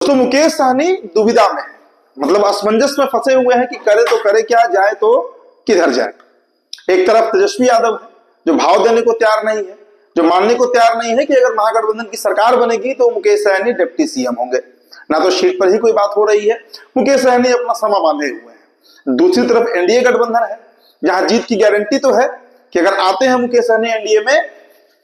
दोस्तों मुकेश सहनी दुविधा में है, मतलब असमंजस में फंसे हुए हैं कि करे तो करे क्या, जाए तो किधर जाए। एक तरफ तेजस्वी यादव है जो भाव देने को तैयार नहीं है, जो मानने को तैयार नहीं है कि अगर महागठबंधन की सरकार बनेगी तो मुकेश सहनी डिप्टी सीएम होंगे, ना तो सीट पर ही कोई बात हो रही है, मुकेश सहनी अपना समा बांधे हुए हैं। दूसरी तरफ एनडीए गठबंधन है जहां जीत की गारंटी तो है कि अगर आते हैं मुकेश सहनी एनडीए में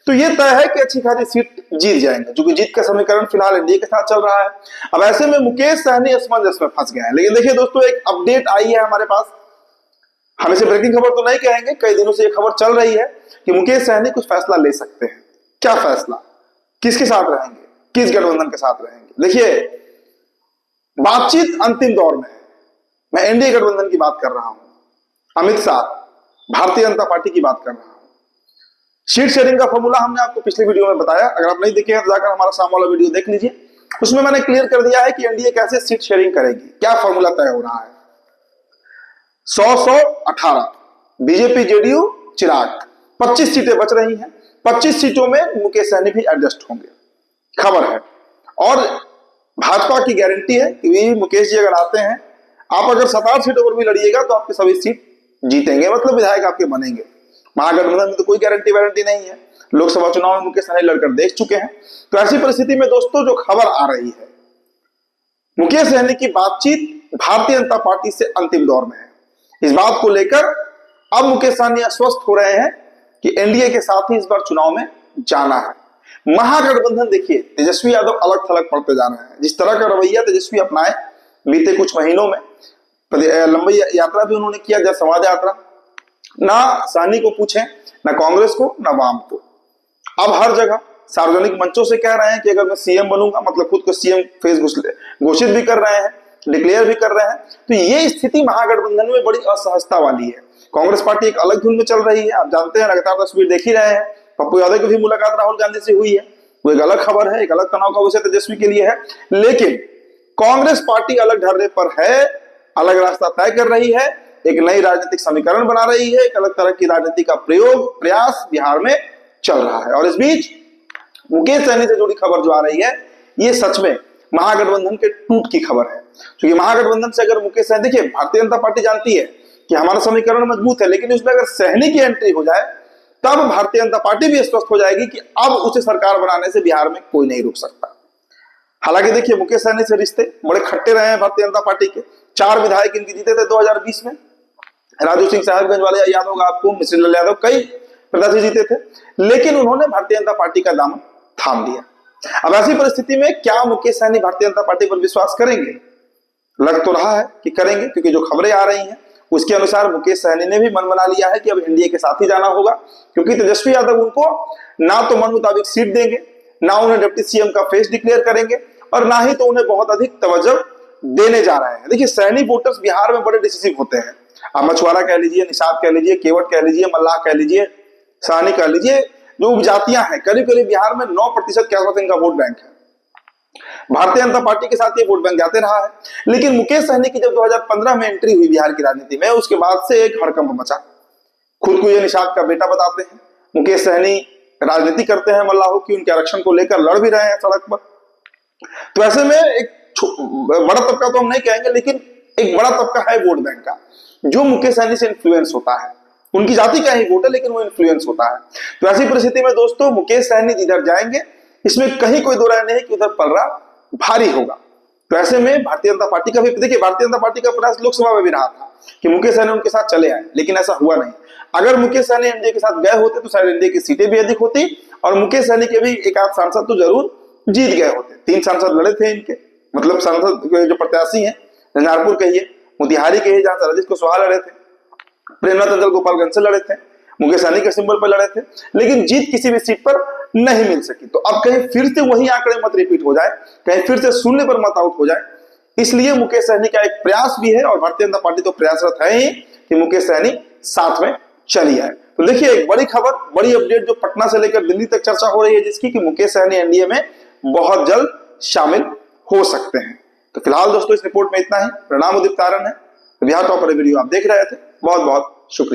तो ये तय है कि अच्छी खासी सीट जीत जाएंगे, क्योंकि जीत का समीकरण फिलहाल एनडीए के साथ चल रहा है। अब ऐसे में मुकेश सहनी असमंजस में फंस गए हैं। लेकिन देखिए दोस्तों, एक अपडेट आई है हमारे पास, हम इसे ब्रेकिंग खबर तो नहीं कहेंगे, कई दिनों से ये खबर चल रही है कि मुकेश सहनी कुछ फैसला ले सकते हैं। क्या फैसला, किसके साथ रहेंगे, किस गठबंधन के साथ रहेंगे? देखिए, बातचीत अंतिम दौर में है। मैं एनडीए गठबंधन की बात कर रहा हूं, अमित शाह, भारतीय जनता पार्टी की बात कर रहा हूं। सीट शेयरिंग का फॉर्मूला हमने आपको पिछले वीडियो में बताया, अगर आप नहीं देखे हैं तो जाकर हमारा सामने वाला वीडियो देख लीजिए। उसमें मैंने क्लियर कर दिया है कि एनडीए कैसे सीट शेयरिंग करेगी, क्या फॉर्मूला तय हो रहा है। 100-100-18 बीजेपी जेडीयू चिराग, 25 सीटें बच रही हैं। 25 सीटों में मुकेश सहनी भी एडजस्ट होंगे, खबर है। और भाजपा की गारंटी है कि मुकेश जी अगर आते हैं, आप अगर 67 सीटों पर भी लड़िएगा तो आपके सभी सीट जीतेंगे, मतलब विधायक आपके बनेंगे। महागठबंधन में तो कोई गारंटी वारंटी नहीं है, लोकसभा चुनाव में मुकेश सहनी लड़कर देख चुके हैं। तो ऐसी परिस्थिति में दोस्तों जो खबर आ रही है, मुकेश सहनी की बातचीत भारतीय जनता पार्टी से अंतिम दौर में है। इस बात को लेकर अब मुकेश सहनी आश्वस्त हो रहे हैं कि एनडीए के साथ ही इस बार चुनाव में जाना है। महागठबंधन देखिए, तेजस्वी यादव अलग थलग पड़ते जा रहे हैं। जिस तरह का रवैया तेजस्वी अपनाए बीते कुछ महीनों में, लंबी यात्रा भी उन्होंने किया, जब समाज यात्रा, ना सहनी को पूछे, ना कांग्रेस को, ना वाम को। अब हर जगह सार्वजनिक मंचों से कह रहे हैं कि अगर मैं सीएम बनूंगा, मतलब खुद को सीएम फेस घोषित भी कर रहे हैं, डिक्लेयर भी कर रहे हैं। तो ये स्थिति महागठबंधन में बड़ी असहजता वाली है। कांग्रेस पार्टी एक अलग धुन में चल रही है, आप जानते हैं, लगातार तस्वीर देख ही रहे हैं। पप्पू यादव की भी मुलाकात राहुल गांधी से हुई है, वो एक अलग खबर है, एक अलग तनाव का विषय तेजस्वी के लिए है। लेकिन कांग्रेस पार्टी अलग ढर्रे पर है, अलग रास्ता तय कर रही है, एक नई राजनीतिक समीकरण बना रही है, एक अलग तरह की राजनीति का प्रयास बिहार में चल रहा है। और इस बीच मुकेश सहनी से जुड़ी खबर जो आ रही है, ये सच में महागठबंधन के टूट की खबर है। क्योंकि महागठबंधन से अगर मुकेश सहनी, देखिए भारतीय जनता पार्टी जानती है कि हमारा समीकरण मजबूत है, लेकिन उसमें अगर सहनी की एंट्री हो जाए तब भारतीय जनता पार्टी भी स्वस्थ हो जाएगी कि अब उसे सरकार बनाने से बिहार में कोई नहीं रोक सकता। हालांकि देखिए, मुकेश सहनी से रिश्ते बड़े खट्टे रहे हैं भारतीय जनता पार्टी के। 4 विधायक इनके जीते थे 2020 में, राजू सिंह साहेबगंज वाले याद होगा आपको, मिश्री लाल यादव, कई प्रत्याशी जीते थे, लेकिन उन्होंने भारतीय जनता पार्टी का दामन थाम लिया। अब ऐसी परिस्थिति में क्या मुकेश सहनी भारतीय जनता पार्टी पर विश्वास करेंगे? लग तो रहा है कि करेंगे, क्योंकि जो खबरें आ रही हैं उसके अनुसार मुकेश सहनी ने भी मन बना लिया है कि अब एनडीए के साथ ही जाना होगा, क्योंकि तेजस्वी यादव उनको ना तो मन मुताबिक सीट देंगे, ना उन्हें डिप्टी सीएम का फेस डिक्लेयर करेंगे, और ना ही तो उन्हें बहुत अधिक तवज्जो देने जा रहे हैं। देखिए, सहनी वोटर्स बिहार में बड़े डिसिसिव होते हैं। आप मछुआरा कह लीजिए, निषाद कह लीजिए, केवट कह लीजिए, मल्लाह कह लीजिए, सहनी कह लीजिए, जो उपजातियां हैं, करीब करीब बिहार में 9% के आसपास इनका वोट बैंक है। भारतीय जनता पार्टी के साथ ये वोट बैंक जाते रहा है। लेकिन मुकेश सहनी की जब 2015 में एंट्री हुई बिहार की राजनीति में, उसके बाद से एक हड़कंप मचा। खुद को ये निषाद का बेटा बताते हैं, मुकेश सहनी राजनीति करते हैं मल्लाहों की, उनके आरक्षण को लेकर लड़ भी रहे हैं सड़क पर। तो ऐसे में एक बड़ा तबका तो हम नहीं कहेंगे, लेकिन एक बड़ा तबका है वोट बैंक का, जो मुकेश सहनी से इन्फ्लुएंस होता है। उनकी जाति का ही वोट है, लेकिन वो इन्फ्लुएंस होता है। तो ऐसी परिस्थिति में दोस्तों मुकेश सहनी जिधर जाएंगे, इसमें कहीं कोई दो राय नहीं है कि उधर पलड़ा भारी होगा। तो ऐसे में भारतीय जनता पार्टी का भी, देखिए भारतीय जनता पार्टी का प्रयास लोकसभा में भी रहा था कि मुकेश सहनी उनके साथ चले आए, लेकिन ऐसा हुआ नहीं। अगर मुकेश सहनी एनडीए के साथ गए होते तो शायद एनडीए की सीटें भी अधिक होती, और मुकेश सहनी के भी एक आध सांसद तो जरूर जीत गए होते। 3 सांसद लड़े थे इनके, मतलब सांसद जो प्रत्याशी हैं, झंझारपुर कहिए, मोतिहारी कहिए, जहां से रजत कुशवाहा लड़े थे, प्रेमनाथ अंचल गोपालगंज से लड़े थे, मुकेश सहनी के सिंबल पर लड़े थे, लेकिन जीत किसी भी सीट पर नहीं मिल सकी। तो अब कहीं फिर से वही आंकड़े मत रिपीट हो जाए, कहीं फिर से शून्य पर मत आउट हो जाए, इसलिए मुकेश सहनी का एक प्रयास भी है, और भारतीय जनता पार्टी तो प्रयासरत है ही कि मुकेश सहनी साथ में चली आए। तो देखिए, एक बड़ी खबर, बड़ी अपडेट जो पटना से लेकर दिल्ली तक चर्चा हो रही है, जिसकी कि मुकेश सहनी एनडीए में बहुत जल्द शामिल हो सकते हैं। तो फिलहाल दोस्तों इस रिपोर्ट में इतना ही। प्रणाम, उदित तारण है, बिहार टॉपर वीडियो आप देख रहे थे। बहुत बहुत शुक्रिया।